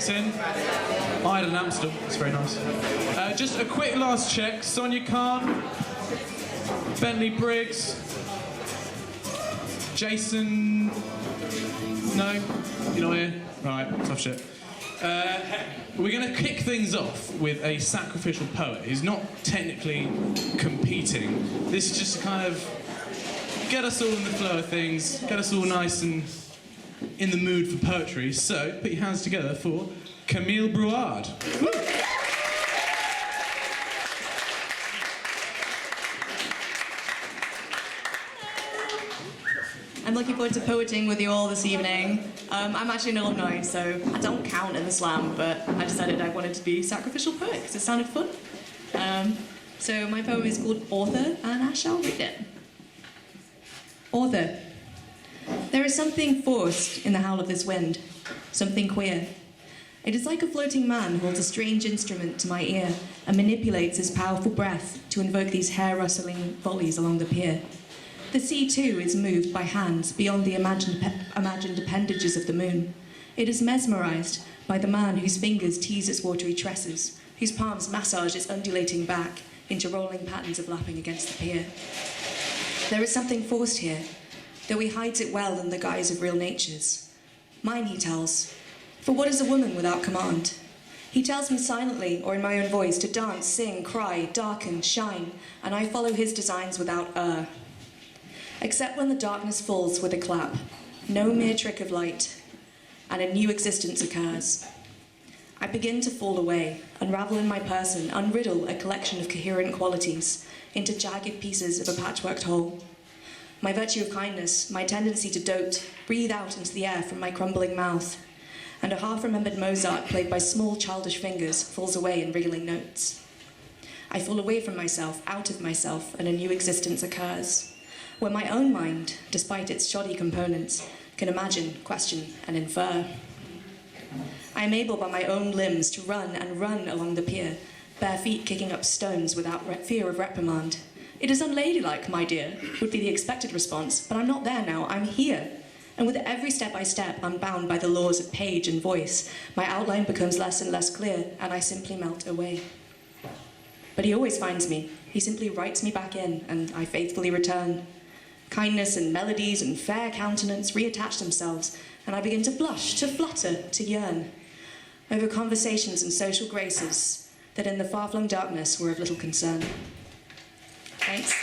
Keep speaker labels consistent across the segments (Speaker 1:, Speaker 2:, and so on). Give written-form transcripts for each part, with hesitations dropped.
Speaker 1: drinks in. I had an Amstel, it's very nice. Just a quick last check. Sonia Khan, Bentley Briggs, Jason. No, you're not here. Right, tough shit. We're going to kick things off with a sacrificial poet who's not technically competing. This is just to kind of get us all in the flow of things, get us all nice and in the mood for poetry. So, put your hands together for Camille Brouard.
Speaker 2: I'm looking forward to poeting with you all this evening. I'm actually an alumni, so I don't count in the slam, but I decided I wanted to be sacrificial poet because it sounded fun. So my poem is called Author, and I shall read it. Author. There is something forced in the howl of this wind, something queer. It is like a floating man holds a strange instrument to my ear and manipulates his powerful breath to invoke these hair-rustling volleys along the pier. The sea, too, is moved by hands beyond the imagined appendages of the moon. It is mesmerized by the man whose fingers tease its watery tresses, whose palms massage its undulating back into rolling patterns of lapping against the pier. There is something forced here, though he hides it well in the guise of real natures. Mine, he tells, for what is a woman without command? He tells me silently or in my own voice to dance, sing, cry, darken, shine, and I follow his designs without except when the darkness falls with a clap, no mere trick of light, and a new existence occurs. I begin to fall away, unravel in my person, unriddle a collection of coherent qualities into jagged pieces of a patchworked whole. My virtue of kindness, my tendency to dote, breathe out into the air from my crumbling mouth, and a half-remembered Mozart played by small childish fingers falls away in reeling notes. I fall away from myself, out of myself, and a new existence occurs, where my own mind, despite its shoddy components, can imagine, question, and infer. I am able by my own limbs to run and run along the pier, bare feet kicking up stones without fear of reprimand. It is unladylike, my dear, would be the expected response, but I'm not there now, I'm here. And with every step I step, unbound by the laws of page and voice, my outline becomes less and less clear, and I simply melt away. But he always finds me. He simply writes me back in, and I faithfully return. Kindness and melodies and fair countenance reattach themselves, and I begin to blush, to flutter, to yearn over conversations and social graces that in the far-flung darkness were of little concern. Thanks.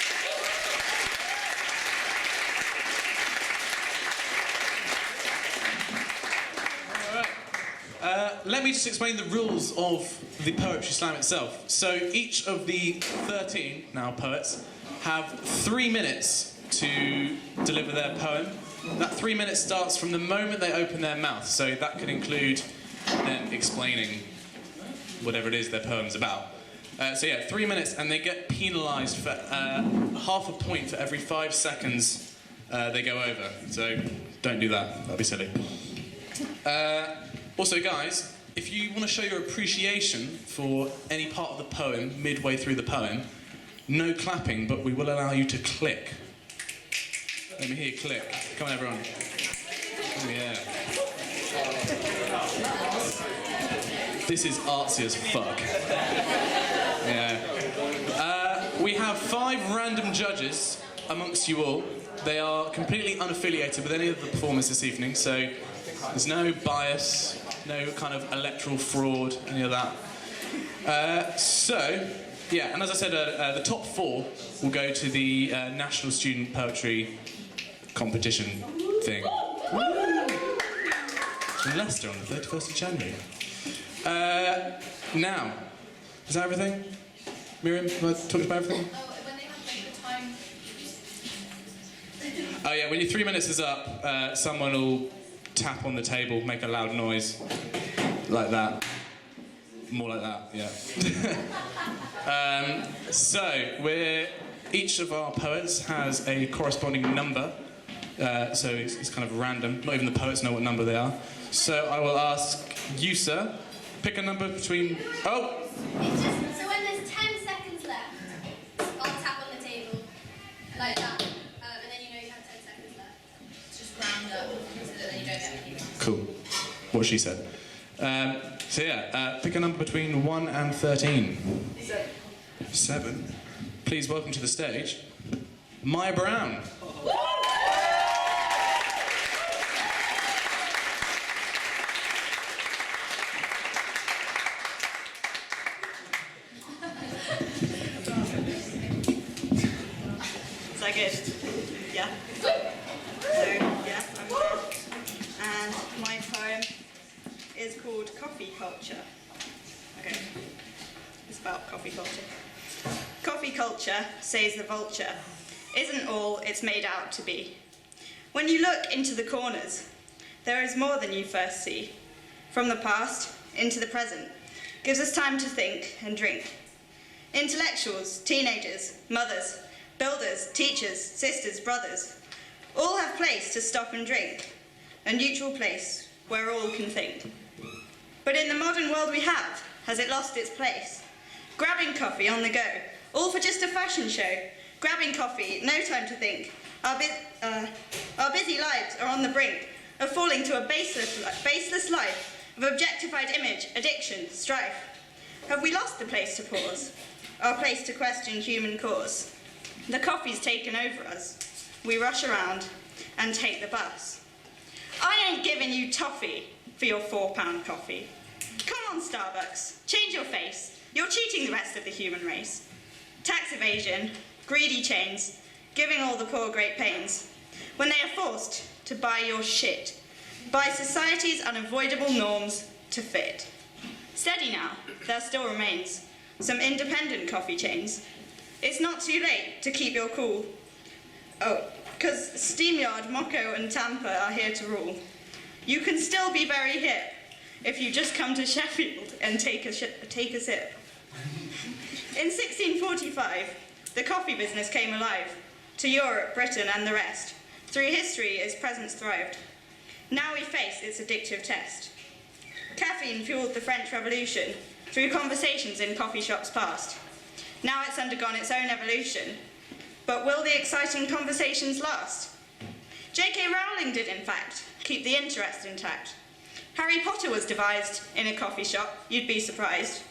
Speaker 1: Let me just explain the rules of the Poetry Slam itself. So each of the 13 now poets have 3 minutes to deliver their poem. That 3 minutes starts from the moment they open their mouth, so that could include them explaining whatever it is their poem's about. So yeah, 3 minutes, and they get penalised for half a point for every 5 seconds they go over. So don't do that, that'd be silly. Also guys, if you want to show your appreciation for any part of the poem midway through the poem, no clapping, but we will allow you to click. Let me hear you click. Come on, everyone. Oh, yeah. This is artsy as fuck. Yeah. We have 5 random judges amongst you all. They are completely unaffiliated with any of the performers this evening, so there's no bias, no kind of electoral fraud, any of that. So, yeah, and as I said, the top 4 will go to the National Student Poetry competition thing. It's in Leicester on the 31st of January. Now, is that everything? Miriam, have I talked about everything?
Speaker 3: Oh, when they have like the time.
Speaker 1: Oh yeah, when your 3 minutes is up, someone will tap on the table, make a loud noise, like that. More like that, yeah. So, each of our poets has a corresponding number. So it's kind of random. Not even the poets know what number they are. So I will ask you, sir, pick a number between... Oh!
Speaker 3: It's just, so when there's 10 seconds left, I'll tap on the table, like that. And then you know you have 10 seconds left. Just round up, so that then you don't get any.
Speaker 1: Cool. What she said. So yeah, pick a number between 1 and 13. 7. Please welcome to the stage, Maya Brown.
Speaker 4: Is that good? Yeah? So, yeah, I'm here. And my poem is called Coffee Culture. Okay. It's about coffee culture. Coffee culture, says the vulture, isn't all it's made out to be. When you look into the corners, there is more than you first see. From the past into the present, gives us time to think and drink. Intellectuals, teenagers, mothers, builders, teachers, sisters, brothers, all have place to stop and drink, a neutral place where all can think. But in the modern world we have, has it lost its place? Grabbing coffee on the go, all for just a fashion show. Grabbing coffee, no time to think. Our busy lives are on the brink of falling to a baseless life of objectified image, addiction, strife. Have we lost the place to pause, our place to question human cause? The coffee's taken over us. We rush around and take the bus. I ain't giving you toffee for your £4 coffee. Come on, Starbucks, change your face. You're cheating the rest of the human race. Tax evasion, greedy chains, giving all the poor great pains, when they are forced to buy your shit, by society's unavoidable norms to fit. Steady now, there still remains some independent coffee chains. It's not too late to keep your cool. Oh, because Steamyard, Mocco and Tampa are here to rule. You can still be very hip if you just come to Sheffield and take a sip. In 1645, the coffee business came alive to Europe, Britain and the rest. Through history, its presence thrived. Now we face its addictive test. Caffeine fueled the French Revolution through conversations in coffee shops past. Now it's undergone its own evolution. But will the exciting conversations last? J.K. Rowling did, in fact, keep the interest intact. Harry Potter was devised in a coffee shop, you'd be surprised.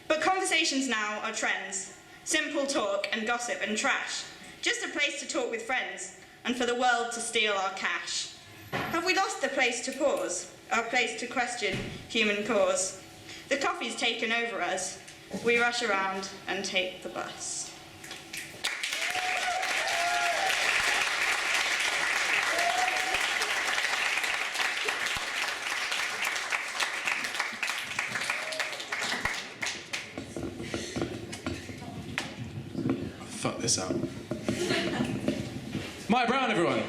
Speaker 4: But conversations now are trends, simple talk and gossip and trash. Just a place to talk with friends, and for the world to steal our cash. Have we lost the place to pause, our place to question human cause? The coffee's taken over us. We rush around and take the bus.
Speaker 1: Fuck this up. Maya Brown, everyone.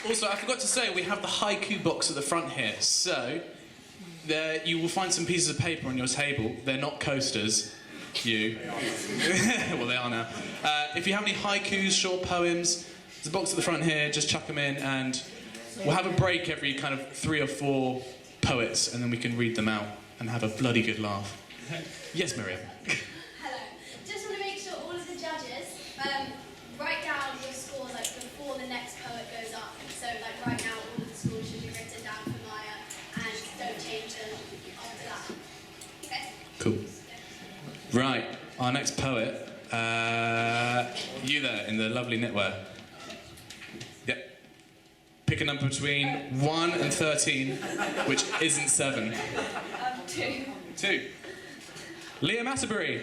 Speaker 1: Also, I forgot to say, we have the haiku box at the front here. So, there you will find some pieces of paper on your table. They're not coasters. You. Well, they are now. If you have any haikus, short poems, there's a box at the front here. Just chuck them in, and we'll have a break every kind of 3 or 4 poets, and then we can read them out and have a bloody good laugh. Yes, Miriam.
Speaker 3: Hello. Just want to make sure all of the judges write down your scores like before the next poet goes up. So like right now, all of the scores should be written down for Maya, and don't change them after that. Okay.
Speaker 1: Cool. Right, our next poet. You there in the lovely knitwear. Yep. Pick a number between 1 and 13, which isn't 7.
Speaker 4: 2.
Speaker 1: 2. Liam Atterbury.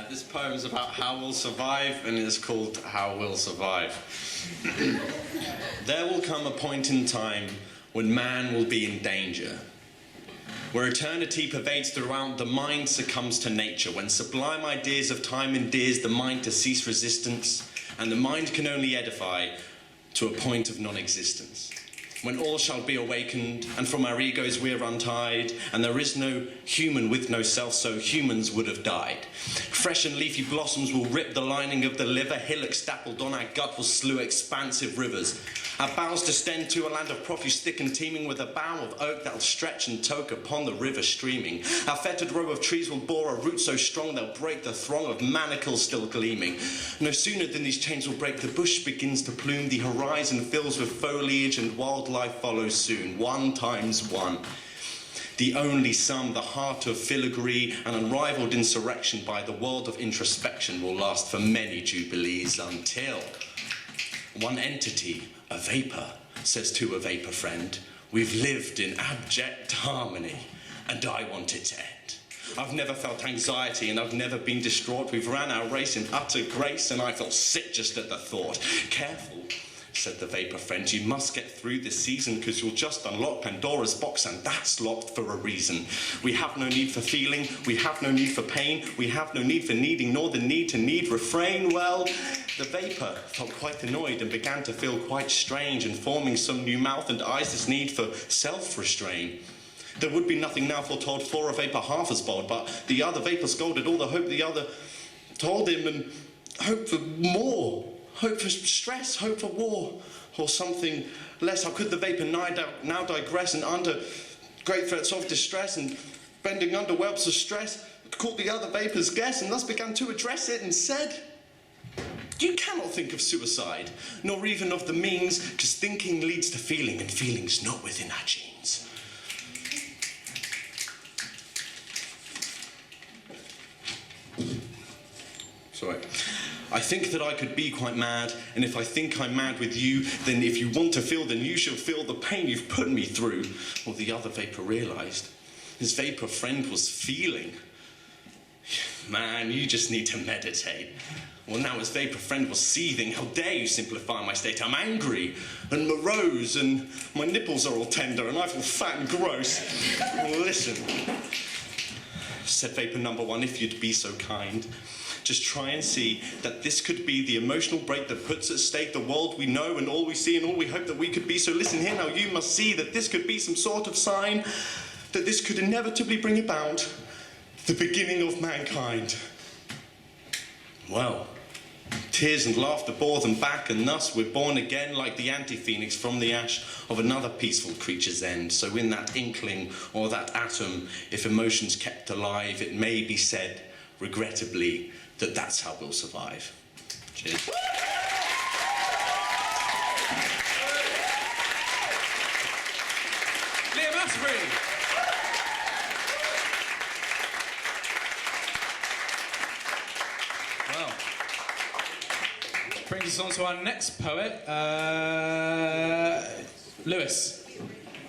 Speaker 5: This poem is about how we'll survive, and it is called How We'll Survive. There will come a point in time when man will be in danger, where eternity pervades throughout, the mind succumbs to nature, when sublime ideas of time endears the mind to cease resistance, and the mind can only edify to a point of non-existence. When all shall be awakened, and from our egos we're untied, and there is no human with no self, so humans would have died. Fresh and leafy blossoms will rip the lining of the liver, hillocks dappled on our gut will slew expansive rivers, Our boughs descend to a land of profuse thick and teeming, with a bough of oak that'll stretch and toke upon the river streaming. Our fettered row of trees will bore a root so strong they'll break the throng of manacles still gleaming. No sooner than these chains will break, the bush begins to plume, the horizon fills with foliage, and wildlife follows soon. 1 times 1. The only sum, the heart of filigree, and unrivaled insurrection by the world of introspection will last for many jubilees, until one entity, a vapour, says to a vapour friend, "We've lived in abject harmony, and I want it to end. I've never felt anxiety, and I've never been distraught. We've ran our race in utter grace, and I felt sick just at the thought." "Careful," said the vapour friend, "you must get through this season, because you'll just unlock Pandora's box, and that's locked for a reason. We have no need for feeling, we have no need for pain, we have no need for needing, nor the need to need refrain." Well, the vapour felt quite annoyed and began to feel quite strange, and forming some new mouth and eyes this need for self-restraint. There would be nothing now foretold for a vapour half as bold, but the other vapour scolded all the hope the other told him, and hope for more. Hope for stress, hope for war, or something less. How could the vapour now digress, and under great threats of distress, and bending under webs of stress, caught the other vapour's guess, and thus began to address it, and said, "You cannot think of suicide, nor even of the means, because thinking leads to feeling, and feeling's not within our genes." Sorry. "I think that I could be quite mad, and if I think I'm mad with you, then if you want to feel, then you shall feel the pain you've put me through." Well, the other vapour realised his vapour friend was feeling. "Man, you just need to meditate." Well, now his vapour friend was seething. "How dare you simplify my state? I'm angry and morose, and my nipples are all tender, and I feel fat and gross." "Well, listen," said vapour number 1, "if you'd be so kind. Just try and see that this could be the emotional break that puts at stake the world we know and all we see and all we hope that we could be. So listen here now, you must see that this could be some sort of sign, that this could inevitably bring about the beginning of mankind." Well, tears and laughter bore them back, and thus we're born again like the anti-phoenix from the ash of another peaceful creature's end. So in that inkling or that atom, if emotion's kept alive, it may be said, regrettably, that that's how we'll survive. Cheers.
Speaker 1: Liam Asprey. Well, brings us on to our next poet, Lewis.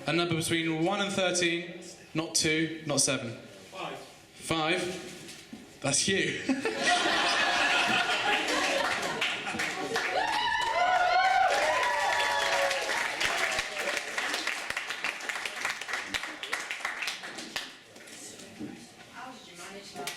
Speaker 1: A number between 1 and 13, not 2, not 7.
Speaker 6: 5.
Speaker 1: 5? That's you.
Speaker 4: How did you manage that?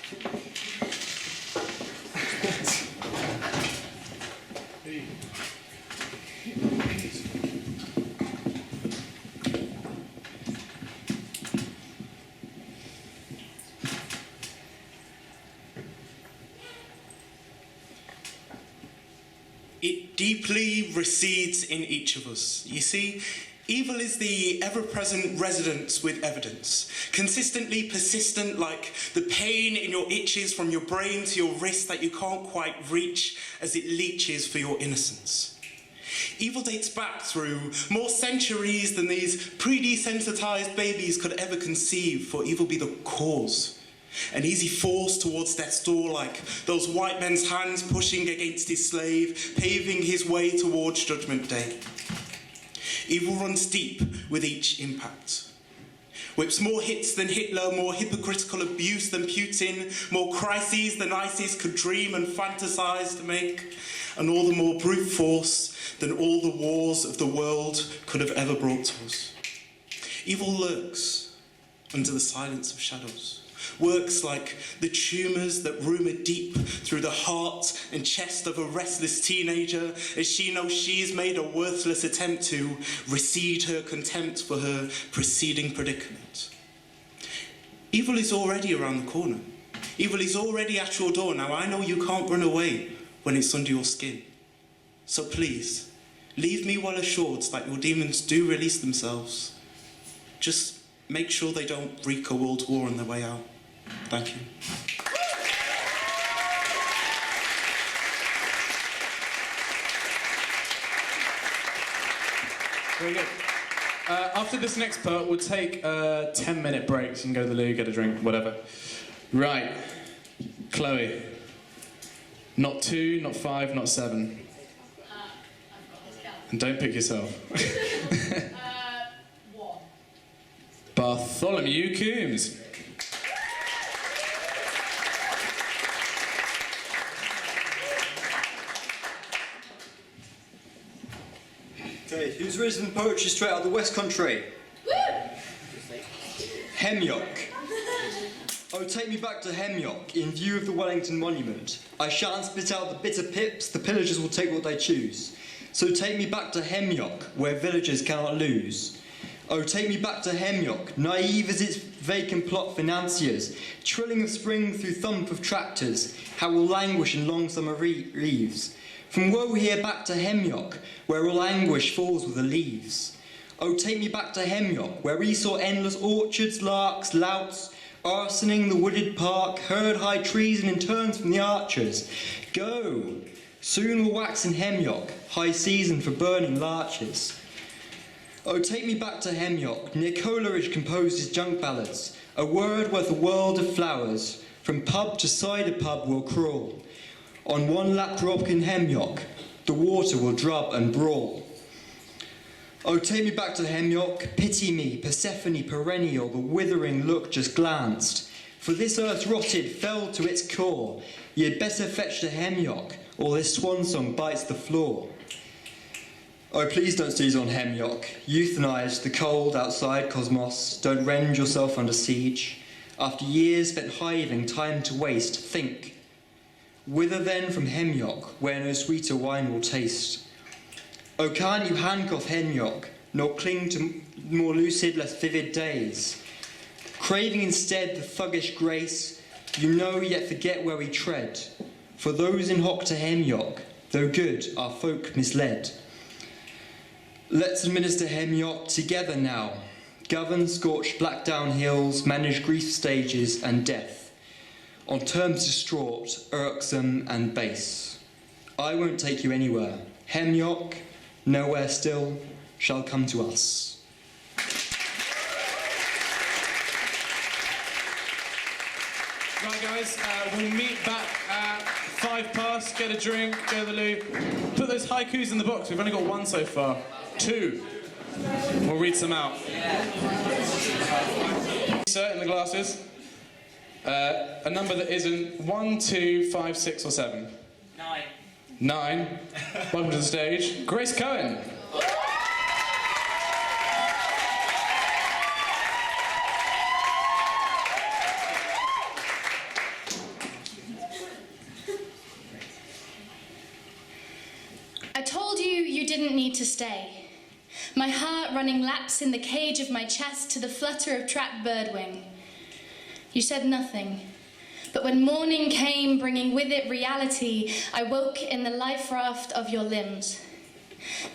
Speaker 6: It deeply resides in each of us. You see, evil is the ever-present residence with evidence, consistently persistent like the pain in your itches from your brain to your wrist that you can't quite reach as it leeches for your innocence. Evil dates back through more centuries than these pre-desensitized babies could ever conceive, for evil be the cause. An easy force towards death's door, like those white men's hands pushing against his slave, paving his way towards Judgment Day. Evil runs deep with each impact. Whips more hits than Hitler, more hypocritical abuse than Putin, more crises than ISIS could dream and fantasize to make, and all the more brute force than all the wars of the world could have ever brought to us. Evil lurks under the silence of shadows. Works like the tumours that rumour deep through the heart and chest of a restless teenager as she knows she's made a worthless attempt to recede her contempt for her preceding predicament. Evil is already around the corner. Evil is already at your door. Now I know you can't run away when it's under your skin. So please, leave me well assured that your demons do release themselves. Just make sure they don't wreak a world war on their way out. Thank you.
Speaker 1: Very good. After this next part, we'll take a 10-minute break. So you can go to the loo, get a drink, whatever. Right. Chloe. Not 2, not 5, not 7. And don't pick yourself.
Speaker 3: 1.
Speaker 1: Bartholomew Coombs.
Speaker 7: Okay, who's written poetry straight out of the West Country? Hemlock. Oh, take me back to Hemlock, in view of the Wellington Monument. I shan't spit out the bitter pips, the pillagers will take what they choose. So take me back to Hemlock, where villagers cannot lose. Oh, take me back to Hemlock, naive as its vacant plot financiers, trilling of spring through thump of tractors, how will languish in long summer reaves. From woe here back to Hemlock, where all anguish falls with the leaves. Oh, take me back to Hemlock, where we saw endless orchards, larks, louts, arsoning the wooded park, heard high treason in turns from the archers. Go! Soon will wax in Hemlock, high season for burning larches. Oh, take me back to Hemlock, near Coleridge composed his junk ballads, a word worth a world of flowers, from pub to cider pub will crawl. On one lap drop in Hemlock, the water will drub and brawl. Oh, take me back to Hemlock, pity me, Persephone perennial, the withering look just glanced. For this earth rotted, fell to its core, ye had better fetch to Hemlock, or this swan song bites the floor. Oh, please don't seize on Hemlock, euthanize the cold outside cosmos, don't rend yourself under siege. After years spent hiving, time to waste, think. Whither then from Hemlock, where no sweeter wine will taste? Oh, can't you handcuff Hemlock, nor cling to more lucid, less vivid days? Craving instead the thuggish grace, you know yet forget where we tread. For those in hock to Hemlock, though good, are folk misled. Let's administer Hemlock together now, govern scorched black down hills, manage grief stages and death, on terms distraught, irksome and base. I won't take you anywhere. Hemlock, nowhere still, shall come to us.
Speaker 1: Right, guys, we'll meet back at 5 past, get a drink, go to the loo. Put those haikus in the box. We've only got 1 so far. 2. We'll read some out. Sir, in the glasses. A number that isn't 1, 2, 5, 6 or 7.
Speaker 8: 9.
Speaker 1: 9. Welcome to the stage, Grace Cohen.
Speaker 3: I told you you didn't need to stay. My heart running laps in the cage of my chest to the flutter of trapped birdwing. You said nothing. But when morning came, bringing with it reality, I woke in the life raft of your limbs.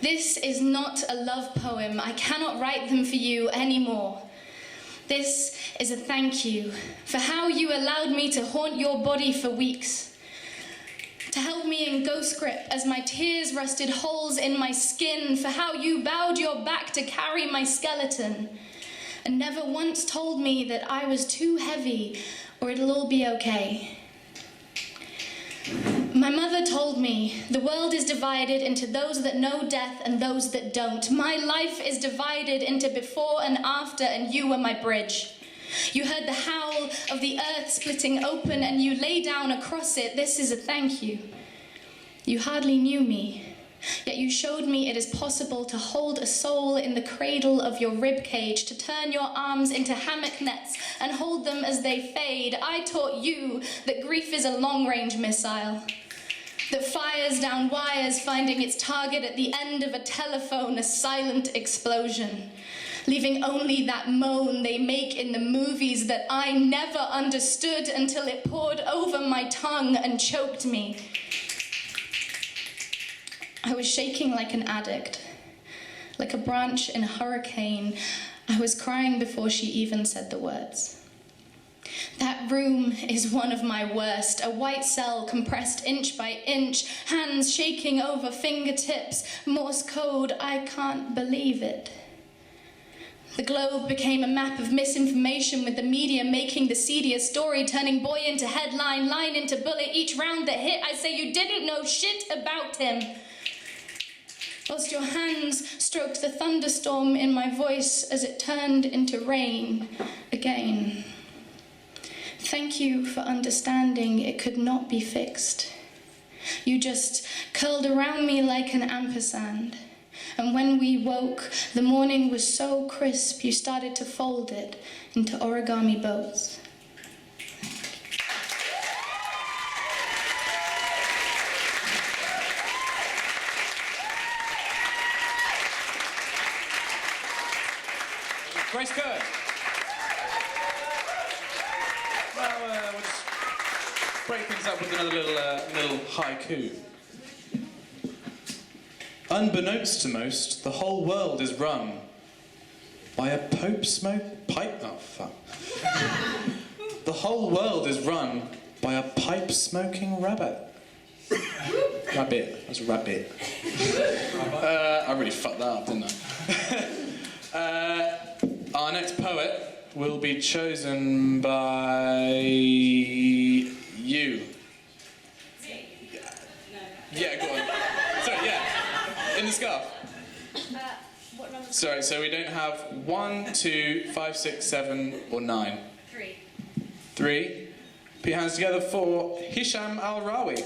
Speaker 3: This is not a love poem. I cannot write them for you anymore. This is a thank you for how you allowed me to haunt your body for weeks, to help me in ghost grip as my tears rusted holes in my skin, for how you bowed your back to carry my skeleton, and never once told me that I was too heavy or it'll all be okay. My mother told me the world is divided into those that know death and those that don't. My life is divided into before and after, and you were my bridge. You heard the howl of the earth splitting open and you lay down across it. This is a thank you. You hardly knew me, yet you showed me it is possible to hold a soul in the cradle of your rib cage, to turn your arms into hammock nets and hold them as they fade. I taught you that grief is a long-range missile that fires down wires, finding its target at the end of a telephone, a silent explosion, leaving only that moan they make in the movies that I never understood until it poured over my tongue and choked me.
Speaker 8: I was shaking like an addict, like a branch in a hurricane. I was crying before she even said the words. That room is one of my worst, a white cell compressed inch by inch, hands shaking over fingertips, Morse code, I can't believe it. The globe became a map of misinformation, with the media making the seediest story, turning boy into headline, line into bullet. Each round that hit, I say you didn't know shit about him. Whilst your hands stroked the thunderstorm in my voice as it turned into rain again. Thank you for understanding it could not be fixed. You just curled around me like an ampersand. And when we woke, the morning was so crisp, you started to fold it into origami boats.
Speaker 1: Grace Kerr. Well, we'll just break things up with another little haiku. Unbeknownst to most, the whole world is run by a pipe. Oh fuck! The whole world is run by a pipe-smoking rabbit. Rabbit. That's a rabbit. I really fucked that up, didn't I? Our next poet will be chosen by you. Yeah, go on. Sorry, yeah. In the scarf.
Speaker 3: What number?
Speaker 1: Sorry, so we don't have 1, 2, 5, 6, 7, or 9.
Speaker 3: 3.
Speaker 1: 3. Put your hands together for Hisham Al-Rawi.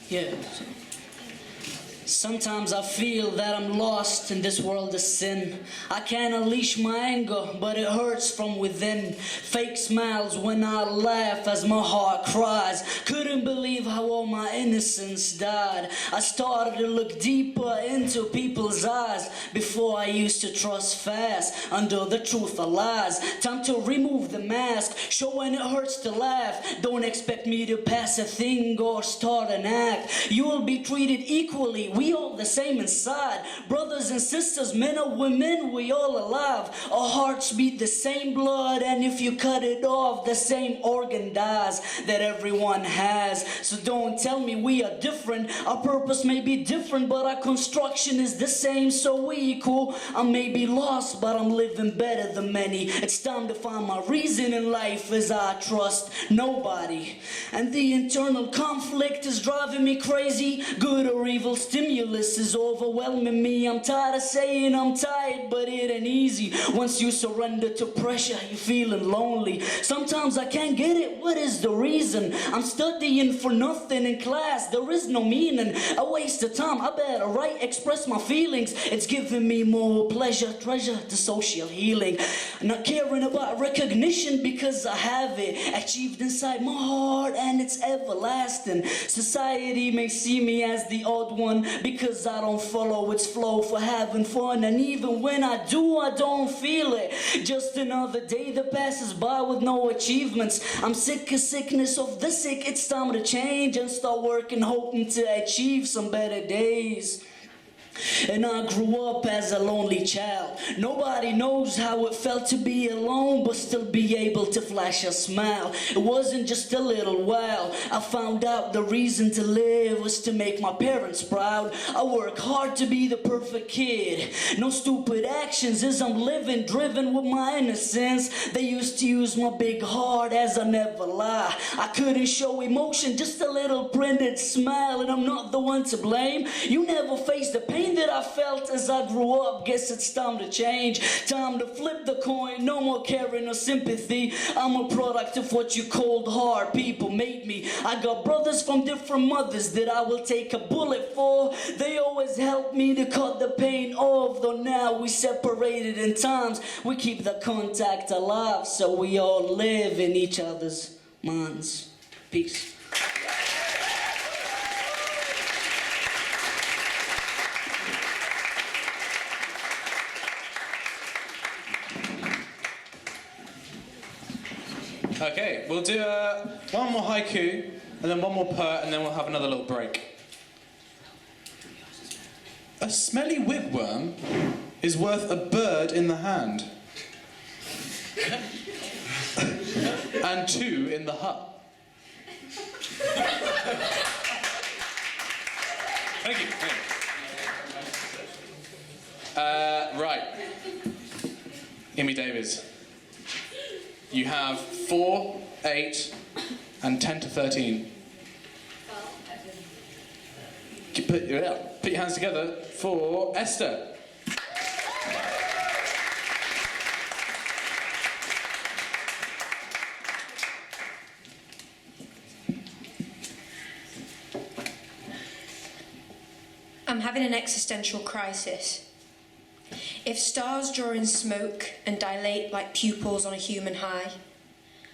Speaker 9: Yeah. Sometimes I feel that I'm lost in this world of sin. I can't unleash my anger, but it hurts from within. Fake smiles when I laugh as my heart cries. Couldn't believe how all my innocence died. I started to look deeper into people's eyes. Before I used to trust fast under the truth of lies. Time to remove the mask, showing it hurts to laugh. Don't expect me to pass a thing or start an act. You will be treated equally. We all the same inside. Brothers and sisters, men or women, we all alive. Our hearts beat the same blood, and if you cut it off, the same organ dies that everyone has. So don't tell me we are different. Our purpose may be different, but our construction is the same, so we equal. I may be lost, but I'm living better than many. It's time to find my reason in life as I trust nobody. And the internal conflict is driving me crazy. Good or evil stimulus is overwhelming me. I'm tired of saying I'm tired, but it ain't easy. Once you surrender to pressure, you're feeling lonely. Sometimes I can't get it. What is the reason? I'm studying for nothing in class. There is no meaning. A waste of time. I better write, express my feelings. It's giving me more pleasure, treasure to social healing. Not caring about recognition because I have it achieved inside my heart, and it's everlasting. Society may see me as the odd one because I don't follow its flow for having fun, and even when I do, I don't feel it. Just another day that passes by with no achievements. I'm sick of sickness of the sick. It's time to change and start working, hoping to achieve some better days. And I grew up as a lonely child. Nobody knows how it felt to be alone, but still be able to flash a smile. It wasn't just a little while. I found out the reason to live was to make my parents proud. I work hard to be the perfect kid. No stupid actions as I'm living, driven with my innocence. They used to use my big heart as I never lie. I couldn't show emotion, just a little printed smile, and I'm not the one to blame. You never faced the pain that I felt as I grew up. Guess it's time to change. Time to flip the coin. No more caring or sympathy. I'm a product of what you cold hard people made me. I got brothers from different mothers that I will take a bullet for. They always helped me to cut the pain off. Though now we separated in times, we keep the contact alive, so we all live in each other's minds. Peace.
Speaker 1: Okay, we'll do one more haiku, and then one more poet, and then we'll have another little break. A smelly wigwam is worth a bird in the hand. And two in the hut. Thank you. Right. Amy Davies. You have 4, 8, and 10 to 13. Put your hands together for Esther.
Speaker 10: I'm having an existential crisis. If stars draw in smoke and dilate like pupils on a human high,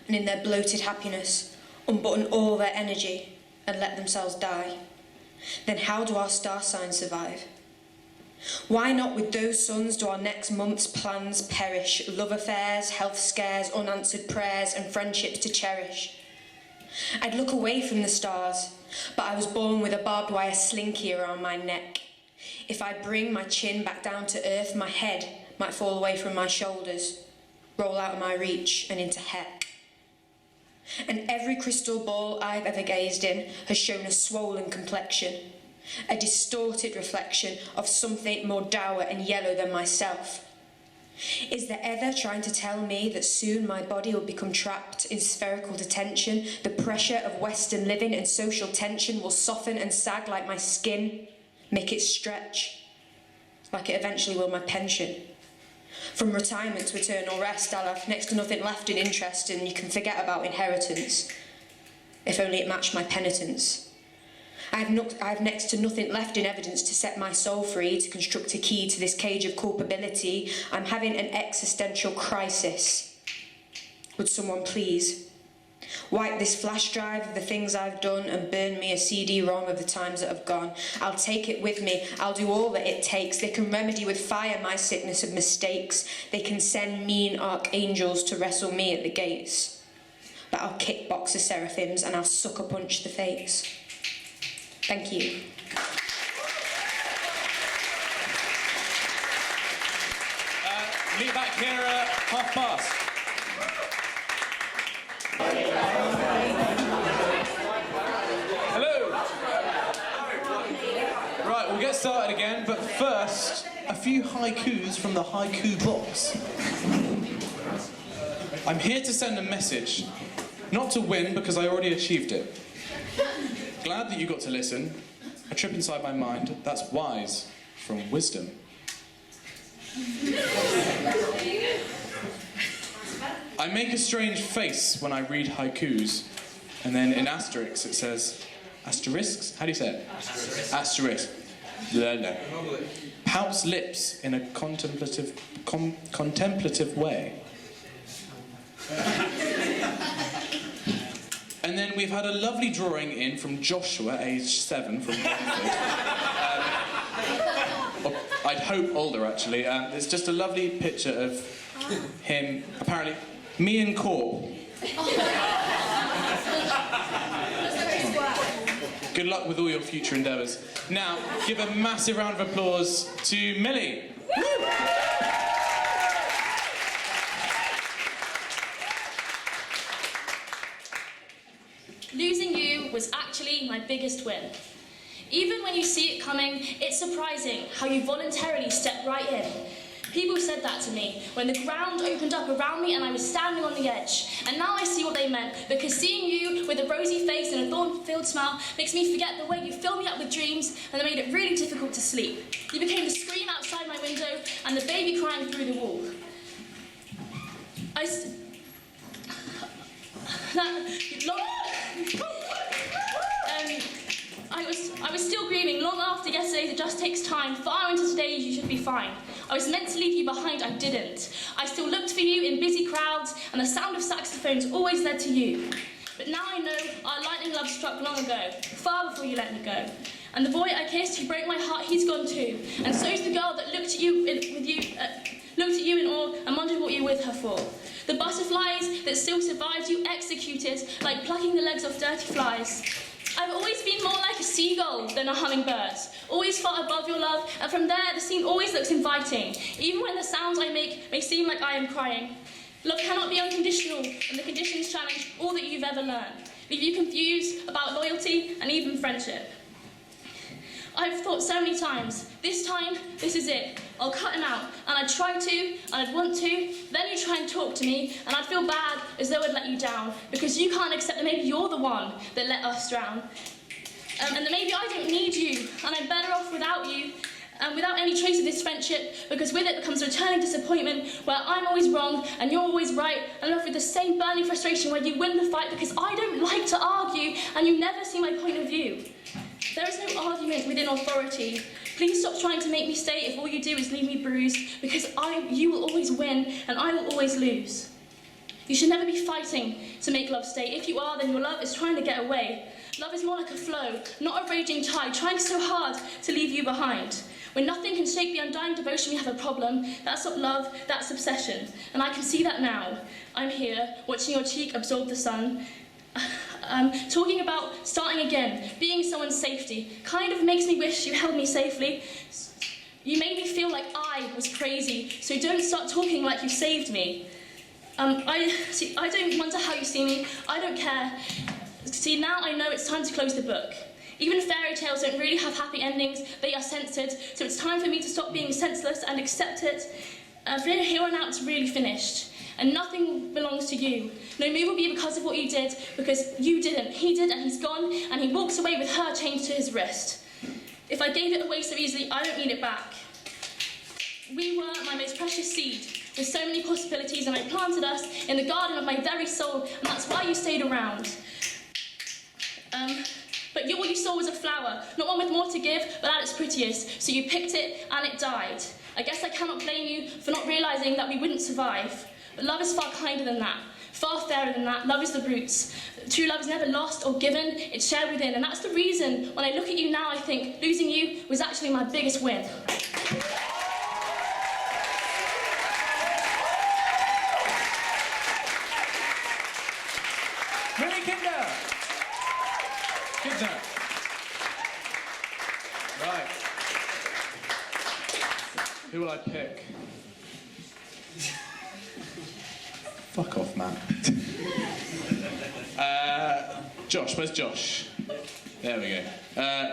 Speaker 10: and in their bloated happiness unbutton all their energy and let themselves die, then how do our star signs survive? Why not with those suns do our next month's plans perish, love affairs, health scares, unanswered prayers and friendships to cherish? I'd look away from the stars, but I was born with a barbed wire slinky around my neck. If I bring my chin back down to earth, my head might fall away from my shoulders, roll out of my reach and into heck. And every crystal ball I've ever gazed in has shown a swollen complexion, a distorted reflection of something more dour and yellow than myself. Is the ether trying to tell me that soon my body will become trapped in spherical detention? The pressure of Western living and social tension will soften and sag like my skin, make it stretch, like it eventually will my pension. From retirement to eternal rest, I'll have next to nothing left in interest, and you can forget about inheritance, if only it matched my penitence. I have next to nothing left in evidence to set my soul free, to construct a key to this cage of culpability. I'm having an existential crisis. Would someone please wipe this flash drive of the things I've done and burn me a CD-ROM of the times that have gone? I'll take it with me. I'll do all that it takes. They can remedy with fire my sickness of mistakes. They can send mean archangels to wrestle me at the gates. But I'll kickbox the seraphims and I'll sucker punch the fates. Thank you.
Speaker 1: Meet back here at past. Hello. Right, we'll get started again, but first, a few haikus from the haiku box. I'm here to send a message, not to win because I already achieved it. Glad that you got to listen. A trip inside my mind, that's wise from wisdom. I make a strange face when I read haikus, and then in asterisks it says, asterisks? How do you say it? Asterisk. Asterisk. Pouts lips in a contemplative way. And then we've had a lovely drawing in from Joshua, aged 7, from Brentford. I'd hope older, actually. It's just a lovely picture of him, apparently, me and Corp. Good luck with all your future endeavours. Now, give a massive round of applause to Millie. Woo!
Speaker 11: Losing you was actually my biggest win. Even when you see it coming, it's surprising how you voluntarily stepped right in. People said that to me when the ground opened up around me and I was standing on the edge. And now I see what they meant, because seeing you with a rosy face and a thorn-filled smile makes me forget the way you filled me up with dreams and made it really difficult to sleep. You became the scream outside my window and the baby crying through the wall. I was still grieving long after yesterday's It Just Takes Time. Far into today's You Should Be Fine. I was meant to leave you behind, I didn't. I still looked for you in busy crowds, and the sound of saxophones always led to you. But now I know our lightning love struck long ago, far before you let me go. And the boy I kissed, who broke my heart, he's gone too. And so's the girl that looked at you in awe and wondered what you were with her for. The butterflies that that still survives you executed like plucking the legs off dirty flies. I've always been more like a seagull than a hummingbird, always far above your love, and from there the scene always looks inviting, even when the sounds I make may seem like I am crying. Love cannot be unconditional, and the conditions challenge all that you've ever learned, leave you confused about loyalty and even friendship. I've thought so many times, this time, this is it. I'll cut him out, and I'd try to, and I'd want to, then you try and talk to me, and I'd feel bad as though I'd let you down, because you can't accept that maybe you're the one that let us drown. And that maybe I don't need you, and I'm better off without you, and without any trace of this friendship, because with it comes a returning disappointment where I'm always wrong and you're always right, and left with the same burning frustration where you win the fight because I don't like to argue and you never see my point of view. There is no argument within authority. Please stop trying to make me stay if all you do is leave me bruised, because you will always win and I will always lose. You should never be fighting to make love stay. If you are, then your love is trying to get away. Love is more like a flow, not a raging tide, trying so hard to leave you behind. When nothing can shake the undying devotion, we have a problem. That's not love, that's obsession. And I can see that now. I'm here, watching your cheek absorb the sun. Talking about starting again, being someone's safety, kind of makes me wish you held me safely. You made me feel like I was crazy, so don't start talking like you saved me. I don't wonder how you see me, I don't care. See, now I know it's time to close the book. Even fairy tales don't really have happy endings, they are censored, so it's time for me to stop being senseless and accept it. From here on out, it's really finished. And nothing belongs to you. No move will be because of what you did, because you didn't. He did, and he's gone, and he walks away with her chained to his wrist. If I gave it away so easily, I don't need it back. We were my most precious seed, with so many possibilities, and I planted us in the garden of my very soul, and that's why you stayed around. But what you saw was a flower, not one with more to give, but at its prettiest, so you picked it, and it died. I guess I cannot blame you for not realising that we wouldn't survive. But love is far kinder than that, far fairer than that. Love is the roots. True love is never lost or given, it's shared within. And that's the reason, when I look at you now, I think losing you was actually my biggest win.
Speaker 1: Really, Kinder? Kinder. Right. Who will I pick? Fuck off, man. Josh, where's Josh? There we go.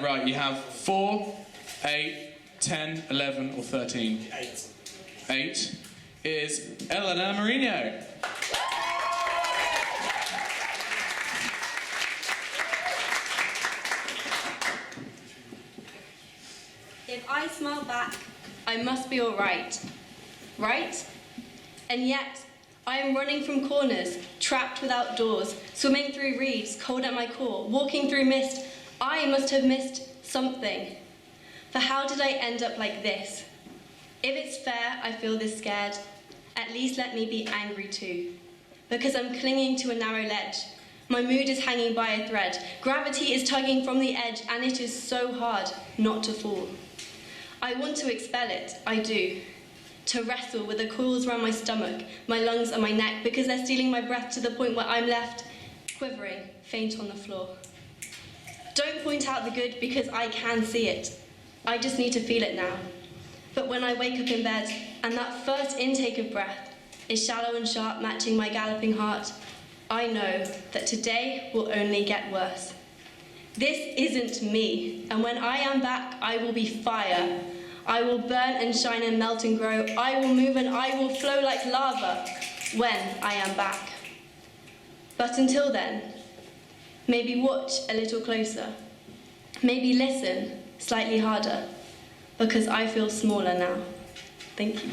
Speaker 1: Right, you have 4, 8, 10, 11, or 13? 8. 8 is Eleanor Mourinho.
Speaker 12: If I smile back, I must be all right. Right? And yet, I am running from corners, trapped without doors, swimming through reeds, cold at my core, walking through mist. I must have missed something. For how did I end up like this? If it's fair, I feel this scared. At least let me be angry too. Because I'm clinging to a narrow ledge. My mood is hanging by a thread. Gravity is tugging from the edge, and it is so hard not to fall. I want to expel it, I do. To wrestle with the coils around my stomach, my lungs and my neck, because they're stealing my breath to the point where I'm left quivering, faint on the floor. Don't point out the good, because I can see it. I just need to feel it now. But when I wake up in bed, and that first intake of breath is shallow and sharp, matching my galloping heart, I know that today will only get worse. This isn't me, and when I am back, I will be fire. I will burn and shine and melt and grow. I will move and I will flow like lava when I am back. But until then, maybe watch a little closer. Maybe listen slightly harder, because I feel smaller now. Thank you.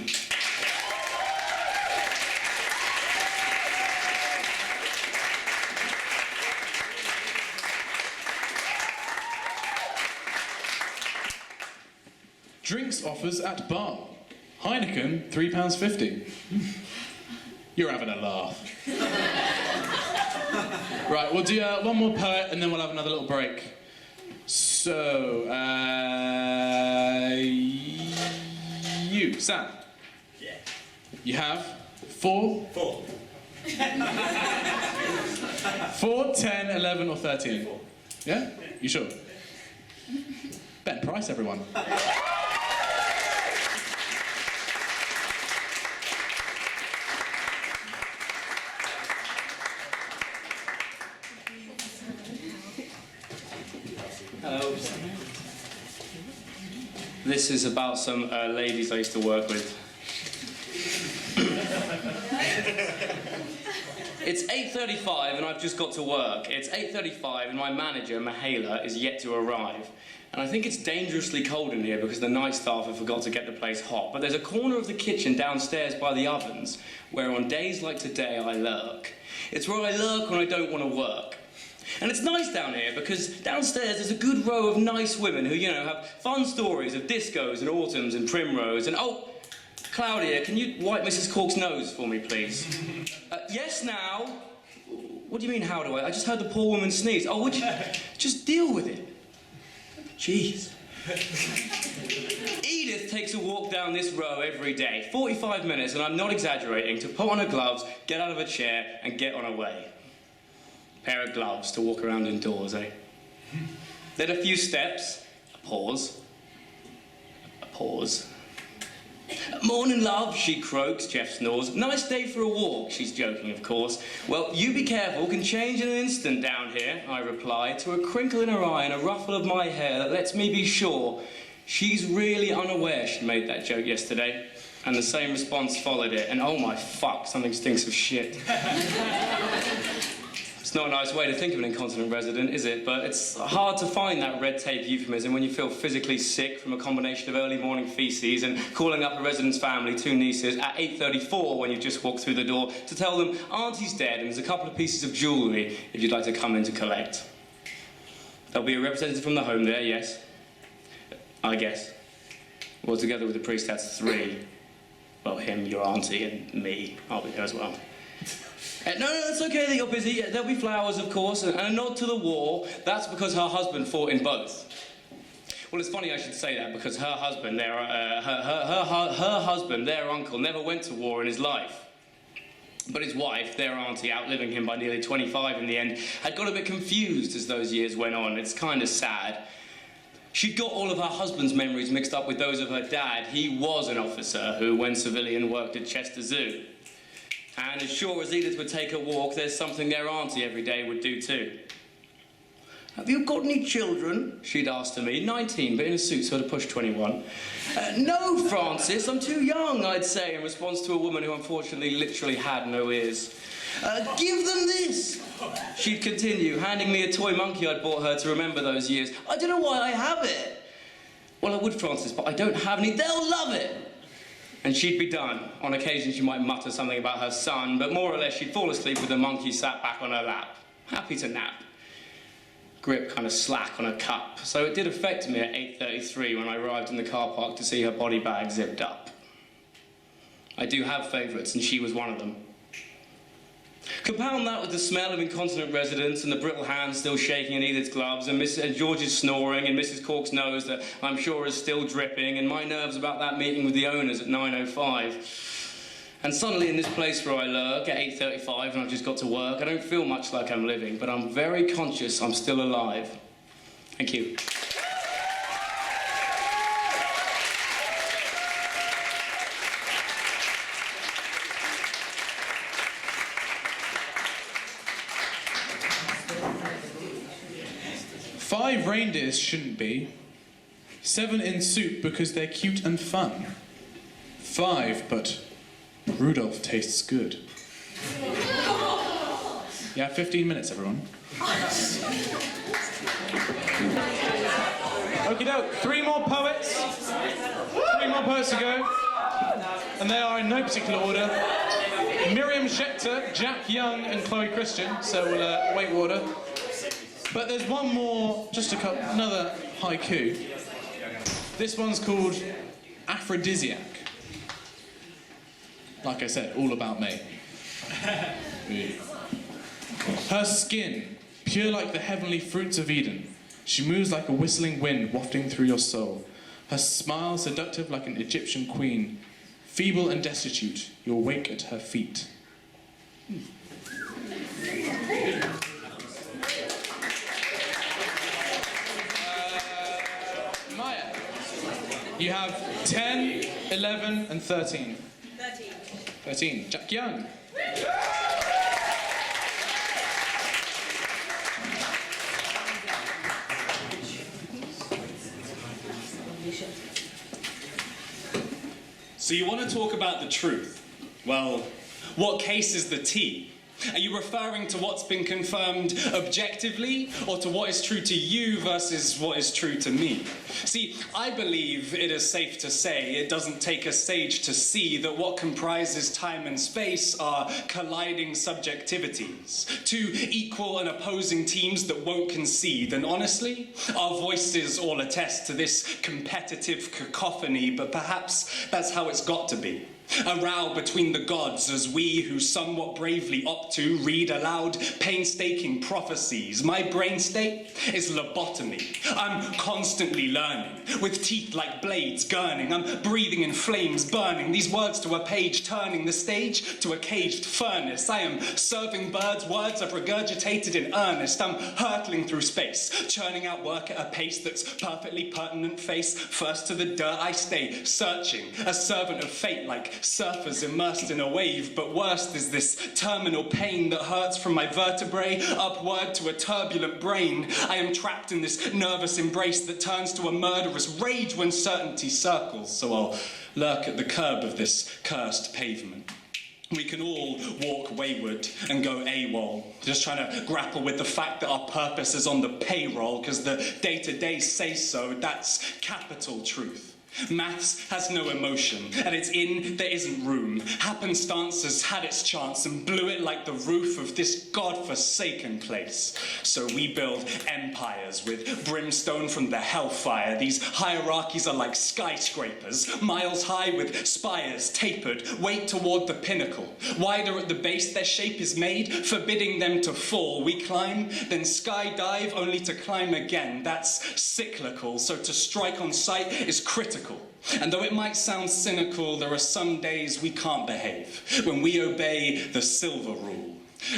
Speaker 1: Drinks offers at bar. Heineken, £3.50. You're having a laugh. Right, we'll do one more poet and then we'll have another little break. So, you, Sam.
Speaker 5: Yeah.
Speaker 1: You have 4?
Speaker 5: 4.
Speaker 1: 4, 10, 11, or 13? Yeah? You sure? Bet price, everyone.
Speaker 13: Hello. This is about some ladies I used to work with. It's 8:35 and I've just got to work. It's 8:35 and my manager, Mihaela, is yet to arrive. And I think it's dangerously cold in here because the night staff have forgot to get the place hot. But there's a corner of the kitchen downstairs by the ovens where on days like today I lurk. It's where I lurk when I don't want to work. And it's nice down here because downstairs there's a good row of nice women who, you know, have fun stories of discos and autumns and primrose and, oh, Claudia, can you wipe Mrs. Cork's nose for me, please? Yes, now. What do you mean, how do I? I just heard the poor woman sneeze. Oh, would you just deal with it? Jeez. Edith takes a walk down this row every day, 45 minutes, and I'm not exaggerating, to put on her gloves, get out of a chair, and get on her way. Pair of gloves to walk around indoors, eh? Then a few steps, a pause, a pause. Morning, love, she croaks, Jeff snores. Nice day for a walk, she's joking, of course. Well, you be careful, can change in an instant down here, I reply, to a crinkle in her eye and a ruffle of my hair that lets me be sure she's really unaware she made that joke yesterday. And the same response followed it, and oh my fuck, something stinks of shit. It's not a nice way to think of an incontinent resident, is it? But it's hard to find that red tape euphemism when you feel physically sick from a combination of early morning feces and calling up a resident's family, 2 nieces, at 8:34 when you've just walked through the door to tell them Auntie's dead and there's a couple of pieces of jewellery if you'd like to come in to collect. There'll be a representative from the home there, yes. I guess. Well, together with the priest, that's 3. Well, him, your auntie, and me. I'll be there as well. No, it's okay that you're busy. There'll be flowers, of course, and a nod to the war. That's because her husband fought in both. Well, it's funny I should say that because her husband, her husband, their uncle, never went to war in his life. But his wife, their auntie, outliving him by nearly 25 in the end, had got a bit confused as those years went on. It's kind of sad. She'd got all of her husband's memories mixed up with those of her dad. He was an officer who, when civilian, worked at Chester Zoo. And as sure as Edith would take a walk, there's something their auntie every day would do too. Have you got any children? She'd asked me, 19, but in a suit, so to push 21. No, Francis, I'm too young, I'd say, in response to a woman who unfortunately literally had no ears. Give them this, she'd continue, handing me a toy monkey I'd bought her to remember those years. I don't know why I have it. Well, I would, Francis, but I don't have any. They'll love it. And she'd be done. On occasion, she might mutter something about her son, but more or less, she'd fall asleep with the monkey sat back on her lap, happy to nap. Grip kind of slack on her cup. So it did affect me at 8:33 when I arrived in the car park to see her body bag zipped up. I do have favourites, and she was one of them. Compound that with the smell of incontinent residents and the brittle hands still shaking in Edith's gloves and George's snoring and Mrs. Cork's nose that I'm sure is still dripping and my nerves about that meeting with the owners at 9:05. And suddenly in this place where I lurk at 8:35 and I've just got to work, I don't feel much like I'm living, but I'm very conscious I'm still alive. Thank you.
Speaker 1: Five reindeers shouldn't be. 7 in soup because they're cute and fun. 5, but Rudolph tastes good. Yeah, 15 minutes, everyone. Okie doke, 3 more poets. 3 more poets to go. And they are in no particular order. Miriam Schechter, Jack Young, and Chloe Christian. So we'll wait order. But there's one more, just another haiku. This one's called Aphrodisiac. Like I said, all about me. Her skin, pure like the heavenly fruits of Eden. She moves like a whistling wind wafting through your soul. Her smile seductive like an Egyptian queen. Feeble and destitute, you'll wake at her feet. Maya, you have 10, 11, and 13.
Speaker 4: 13.
Speaker 1: 13. Jack Young.
Speaker 14: So you want to talk about the truth? Well, what case is the T? Are you referring to what's been confirmed objectively, or to what is true to you versus what is true to me? See, I believe it is safe to say it doesn't take a sage to see that what comprises time and space are colliding subjectivities, two equal and opposing teams that won't concede. And honestly, our voices all attest to this competitive cacophony, but perhaps that's how it's got to be. A row between the gods as we who somewhat bravely opt to read aloud painstaking prophecies. My brain state is lobotomy. I'm constantly learning, with teeth like blades gurning. I'm breathing in flames burning, these words to a page turning, the stage to a caged furnace. I am serving birds words I've regurgitated in earnest. I'm hurtling through space, churning out work at a pace that's perfectly pertinent face. First to the dirt I stay, searching, a servant of fate like surfers immersed in a wave, but worst is this terminal pain that hurts from my vertebrae upward to a turbulent brain. I am trapped in this nervous embrace that turns to a murderous rage when certainty circles, so I'll lurk at the curb of this cursed pavement. We can all walk wayward and go AWOL, just trying to grapple with the fact that our purpose is on the payroll because the day-to-day say so. That's capital truth. Maths has no emotion. At its in, there isn't room. Happenstance has had its chance and blew it like the roof of this God-forsaken place. So we build empires with brimstone from the hellfire. These hierarchies are like skyscrapers, miles high with spires tapered, weight toward the pinnacle. Wider at the base, their shape is made, forbidding them to fall. We climb, then skydive, only to climb again. That's cyclical, so to strike on sight is critical. And though it might sound cynical, there are some days we can't behave, when we obey the silver rule.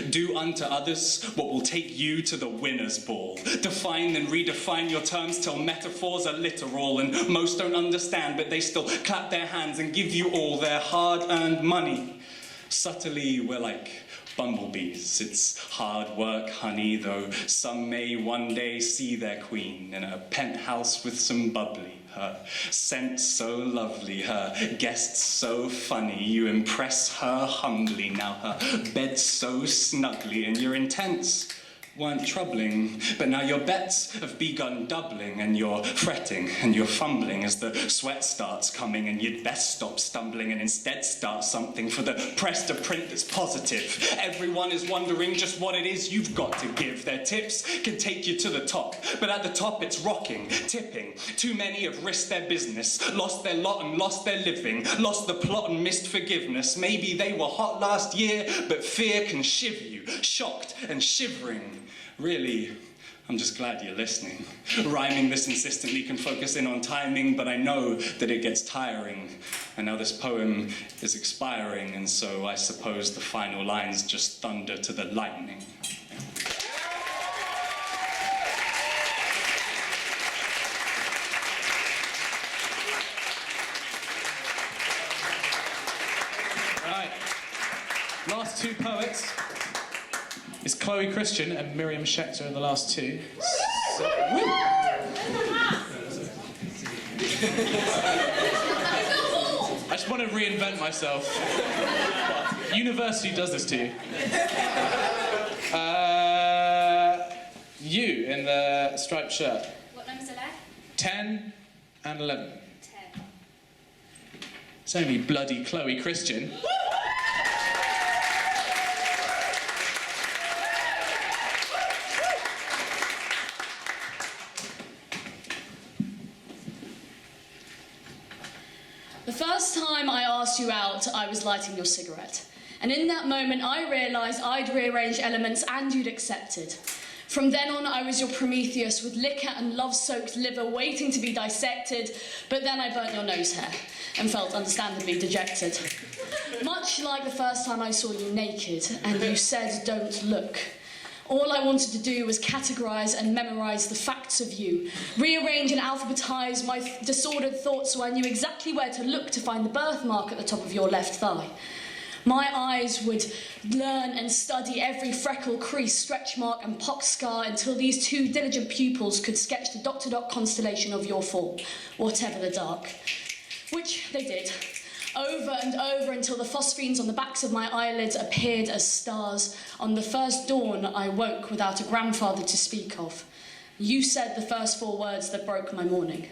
Speaker 14: Do unto others what will take you to the winner's ball. Define and redefine your terms till metaphors are literal, and most don't understand, but they still clap their hands and give you all their hard-earned money. Subtly, we're like bumblebees. It's hard work, honey, though some may one day see their queen in a penthouse with some bubbly. Her scent so lovely, her guests so funny, you impress her humbly. Now her bed so snugly, and your intents weren't troubling, but now your bets have begun doubling, and you're fretting and you're fumbling as the sweat starts coming, and you'd best stop stumbling and instead start something for the press to print that's positive. Everyone is wondering just what it is you've got to give. Their tips can take you to the top, but at the top it's rocking, tipping. Too many have risked their business, lost their lot and lost their living, lost the plot and missed forgiveness. Maybe they were hot last year, but fear can shiver you, shocked and shivering. Really, I'm just glad you're listening. Rhyming this insistently can focus in on timing, but I know that it gets tiring. And now this poem is expiring, and so I suppose the final lines just thunder to the lightning.
Speaker 1: Right. Last two poets. It's Chloe Christian and Miriam Schechter are the last two. So, I just want to reinvent myself. University does this to you. You in the striped shirt.
Speaker 3: What numbers are there?
Speaker 1: 10 and 11.
Speaker 3: 10.
Speaker 1: It's only bloody Chloe Christian.
Speaker 11: The first time I asked you out, I was lighting your cigarette. And in that moment, I realised I'd rearranged elements and you'd accepted. From then on, I was your Prometheus with liquor and love-soaked liver waiting to be dissected. But then I burnt your nose hair and felt understandably dejected. Much like the first time I saw you naked and you said, "Don't look." All I wanted to do was categorise and memorise the facts of you, rearrange and alphabetise my disordered thoughts so I knew exactly where to look to find the birthmark at the top of your left thigh. My eyes would learn and study every freckle, crease, stretch mark and pox scar until these two diligent pupils could sketch the dot-to-dot constellation of your fall, whatever the dark. Which they did, over and over until the phosphenes on the backs of my eyelids appeared as stars. On the first dawn, I woke without a grandfather to speak of. You said the first 4 words that broke my morning.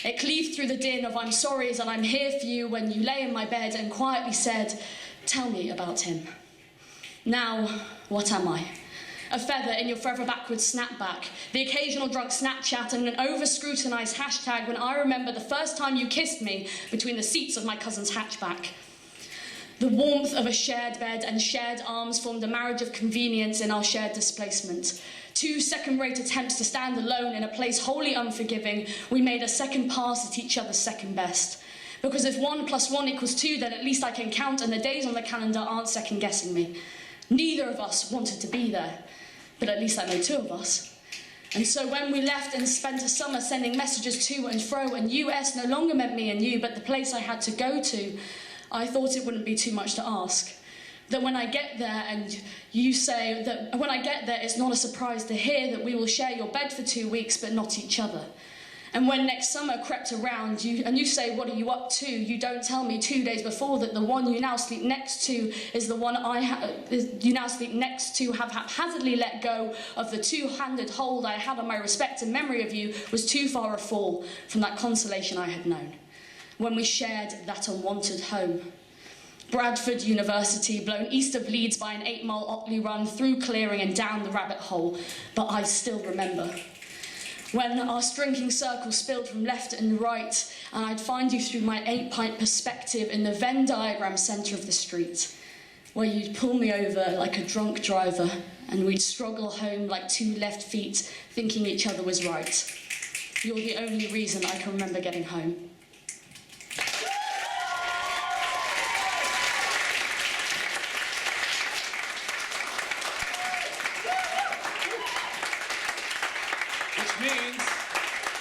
Speaker 11: It cleaved through the din of "I'm sorry's" and "I'm here for you" when you lay in my bed and quietly said, "Tell me about him." Now, what am I? A feather in your forever backwards snapback, the occasional drunk Snapchat and an over-scrutinised hashtag when I remember the first time you kissed me between the seats of my cousin's hatchback. The warmth of a shared bed and shared arms formed a marriage of convenience in our shared displacement. 2 second-rate attempts to stand alone in a place wholly unforgiving, we made a second pass at each other's second best. Because if 1 + 1 = 2, then at least I can count and the days on the calendar aren't second-guessing me. Neither of us wanted to be there, but at least I made 2 of us. And so when we left and spent a summer sending messages to and fro, and US no longer meant me and you, but the place I had to go to, I thought it wouldn't be too much to ask. That when I get there and you say that when I get there, it's not a surprise to hear that we will share your bed for 2 weeks, but not each other. And when next summer crept around, you say, "What are you up to?" You don't tell me 2 days before that the one you now sleep next to is the one you now sleep next to have haphazardly let go of the 2-handed hold I had on my respect and memory of you was too far a fall from that consolation I had known. When we shared that unwanted home. Bradford University, blown east of Leeds by an 8-mile Otley run, through clearing and down the rabbit hole, but I still remember. When our drinking circle spilled from left and right, and I'd find you through my 8-pint perspective in the Venn diagram centre of the street, where you'd pull me over like a drunk driver, and we'd struggle home like 2 left feet, thinking each other was right. You're the only reason I can remember getting home.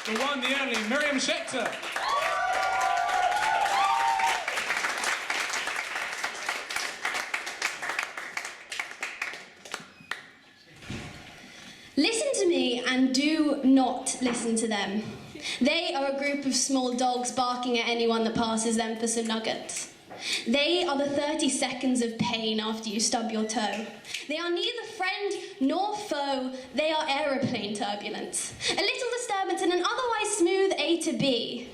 Speaker 1: The one, the only, Miriam Schechter.
Speaker 12: Listen to me and do not listen to them. They are a group of small dogs barking at anyone that passes them for some nuggets. They are the 30 seconds of pain after you stub your toe. They are neither friend nor foe, they are aeroplane turbulence. A little disturbance in an otherwise smooth A to B.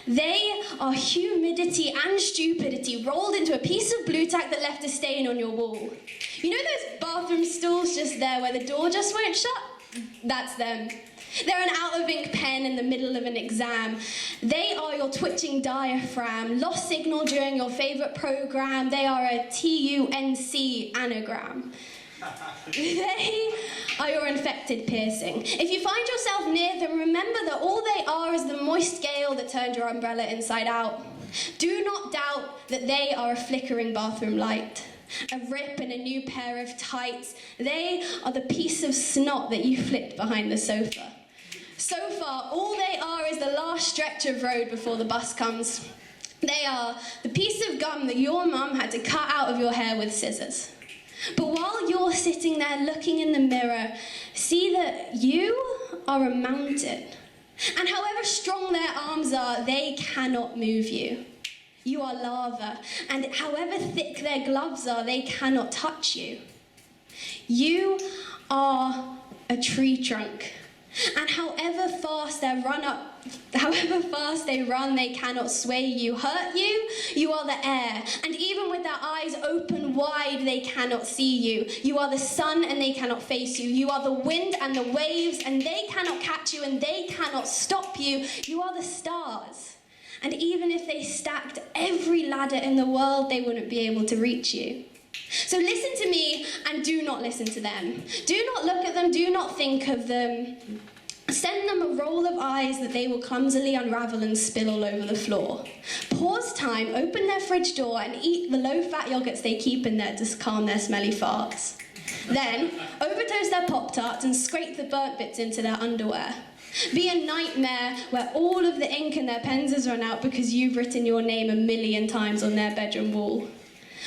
Speaker 12: They are humidity and stupidity rolled into a piece of blue tack that left a stain on your wall. You know those bathroom stalls just there where the door just won't shut? That's them. They're an out-of-ink pen in the middle of an exam. They are your twitching diaphragm, lost signal during your favourite programme. They are a TUNC anagram. They are your infected piercing. If you find yourself near them, remember that all they are is the moist gale that turned your umbrella inside out. Do not doubt that they are a flickering bathroom light. A rip and a new pair of tights. They are the piece of snot that you flipped behind the sofa. So far, all they are is the last stretch of road before the bus comes. They are the piece of gum that your mum had to cut out of your hair with scissors. But while you're sitting there looking in the mirror, see that you are a mountain. And however strong their arms are, they cannot move you. You are lava, and however thick their gloves are, they cannot touch you. You are a tree trunk, and however fast they run, they cannot sway you, hurt you. You are the air, and even with their eyes open wide, they cannot see you. You are the sun, and they cannot face you. You are the wind and the waves, and they cannot catch you, and they cannot stop you. You are the stars. And even if they stacked every ladder in the world, they wouldn't be able to reach you. So listen to me and do not listen to them. Do not look at them, do not think of them. Send them a roll of eyes that they will clumsily unravel and spill all over the floor. Pause time, open their fridge door and eat the low-fat yogurts they keep in there to calm their smelly farts. Then, overdose their Pop-Tarts and scrape the burnt bits into their underwear. Be a nightmare where all of the ink in their pens has run out because you've written your name 1,000,000 times on their bedroom wall.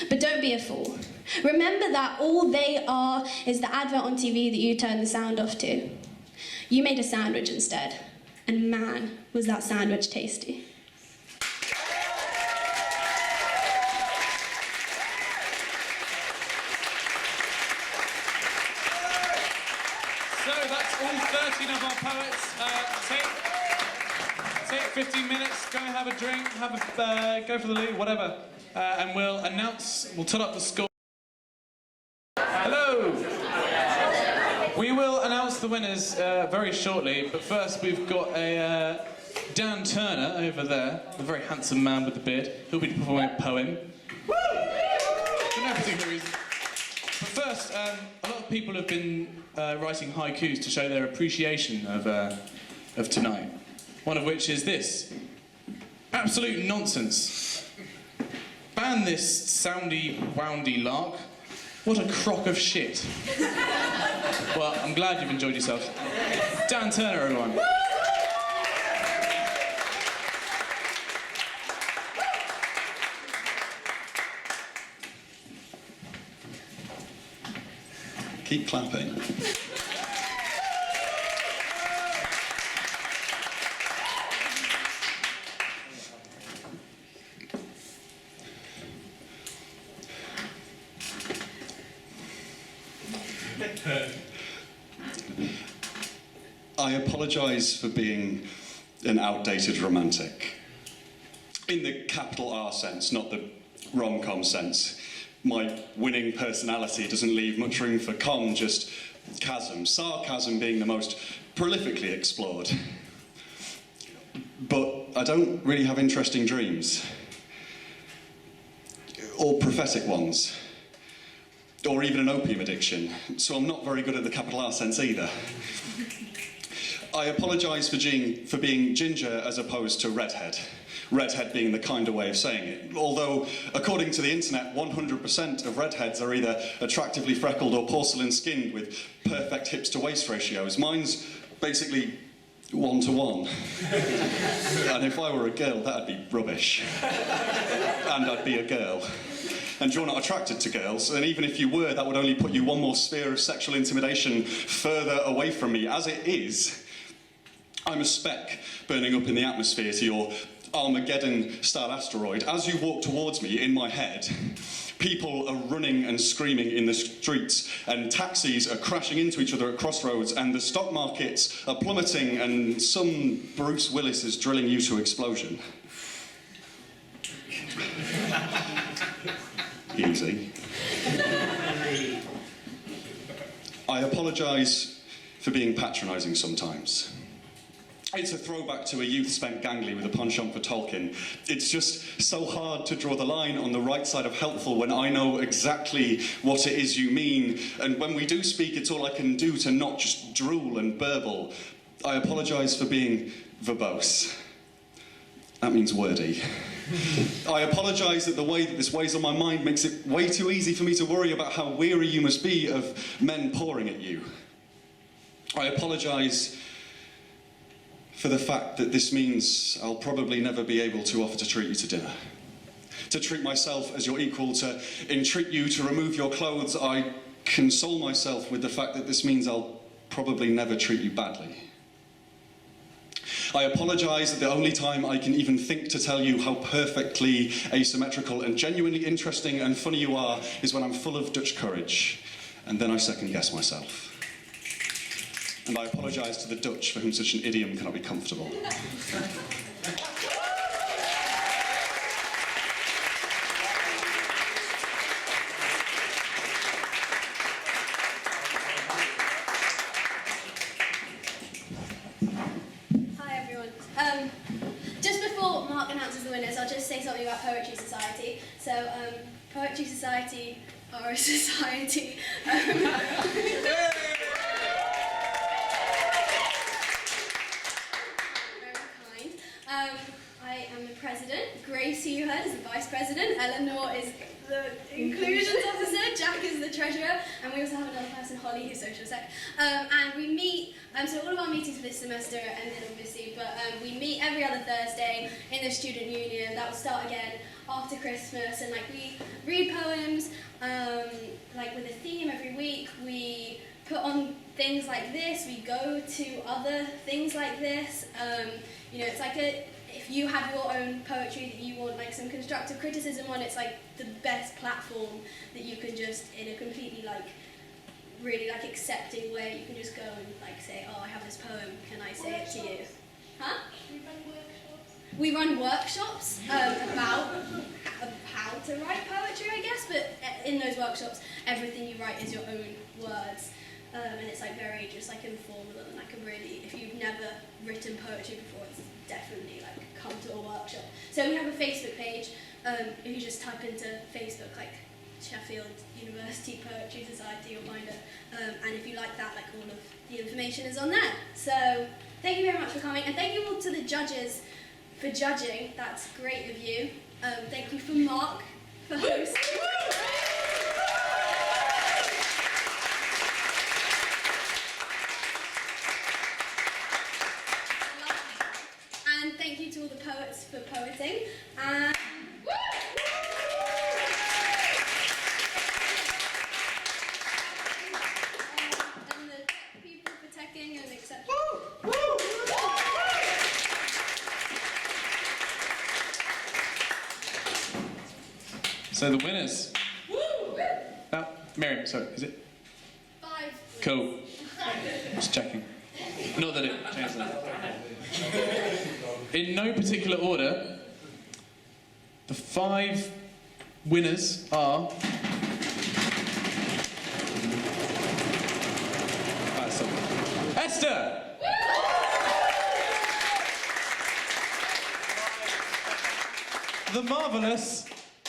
Speaker 12: But don't be a fool. Remember that all they are is the advert on TV that you turn the sound off to. You made a sandwich instead, and man, was that sandwich tasty.
Speaker 1: So that's all 13 of our poets. Take 15 minutes, go have a drink, go for the loo, whatever, and we'll tell up the score. Hello! We will announce the winners very shortly, but first we've got a Dan Turner over there, the very handsome man with the beard. He'll be performing a poem. For no particular reason. But first, a lot of people have been writing haikus to show their appreciation of tonight. One of which is this. Absolute nonsense. Ban this soundy, woundy lark. What a crock of shit. Well, I'm glad you've enjoyed yourselves. Dan Turner, everyone.
Speaker 15: Keep clapping. I apologise for being an outdated romantic. In the capital R sense, not the rom-com sense. My winning personality doesn't leave much room for com, just chasm. Sarcasm being the most prolifically explored. But I don't really have interesting dreams. Or prophetic ones. Or even an opium addiction. So I'm not very good at the capital R sense either. I apologise for being ginger as opposed to redhead. Redhead being the kinder way of saying it. Although, according to the internet, 100% of redheads are either attractively freckled or porcelain-skinned with perfect hips-to-waist ratios. Mine's basically 1-to-1. And if I were a girl, that'd be rubbish. And I'd be a girl. And you're not attracted to girls, and even if you were, that would only put you one more sphere of sexual intimidation further away from me. As it is, I'm a speck burning up in the atmosphere to your Armageddon-style asteroid. As you walk towards me, in my head, people are running and screaming in the streets, and taxis are crashing into each other at crossroads, and the stock markets are plummeting, and some Bruce Willis is drilling you to explosion. Easy. I apologise for being patronising sometimes. It's a throwback to a youth spent gangly with a penchant for Tolkien. It's just so hard to draw the line on the right side of helpful when I know exactly what it is you mean, and when we do speak, it's all I can do to not just drool and burble. I apologise for being verbose. That means wordy. I apologise that the way that this weighs on my mind makes it way too easy for me to worry about how weary you must be of men pouring at you. I apologise for the fact that this means I'll probably never be able to offer to treat you to dinner. To treat myself as your equal, to entreat you to remove your clothes. I console myself with the fact that this means I'll probably never treat you badly. I apologise that the only time I can even think to tell you how perfectly asymmetrical and genuinely interesting and funny you are is when I'm full of Dutch courage, and then I second-guess myself. And I apologise to the Dutch for whom such an idiom cannot be comfortable.
Speaker 3: Hi everyone. Just before Mark announces the winners, I'll just say something about Poetry Society. So, Poetry Society are a society. I am the president. Grace, who you heard, is the vice president. Eleanor is the inclusions officer. Jack is the treasurer. And we also have another person, Holly, who's social sec. And we meet, so all of our meetings for this semester ended obviously, but we meet every other Thursday in the student union. That will start again after Christmas. And like we read poems, like with a theme every week. We put on things like this. We go to other things like this. You know, it's like if you have your own poetry that you want like some constructive criticism on, it's like the best platform that you can just, in a completely like, really like accepting way, you can just go and like say, oh, I have this poem, can I say it to you? Huh? We run workshops about how to write poetry, I guess, but in those workshops, everything you write is your own words. And it's like very just like informal and like a really, if you've never written poetry before, it's definitely like come to a workshop. So we have a Facebook page. If you just type into Facebook like Sheffield University Poetry Society, you'll find it. And if you like that, like all of the information is on there. So thank you very much for coming, and thank you all to the judges for judging. That's great of you. Thank you for Mark for hosting. And thank you to all the poets for poeting. And the people for teching and etc.
Speaker 1: So the winners. Now, Miriam, sorry, is it?
Speaker 3: 5.
Speaker 1: Cool. Just checking. Not that it changes that. In no particular order, the 5 winners are... Esther! The marvellous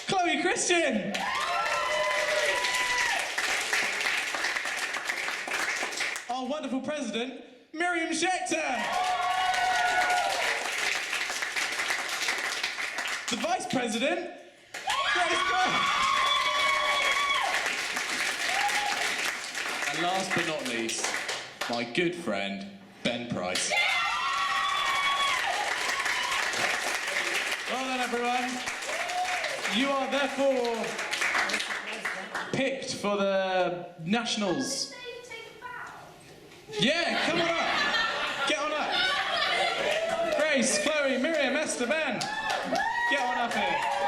Speaker 1: Chloe Christian! Our wonderful president, Miriam Schechter! The vice president, Grace Cook! And last but not least, my good friend, Ben Price. Well done, everyone. You are therefore picked for the nationals. Yeah, come on up. Get on up. Grace, Chloe, Miriam, Esther, Ben. Get on up here.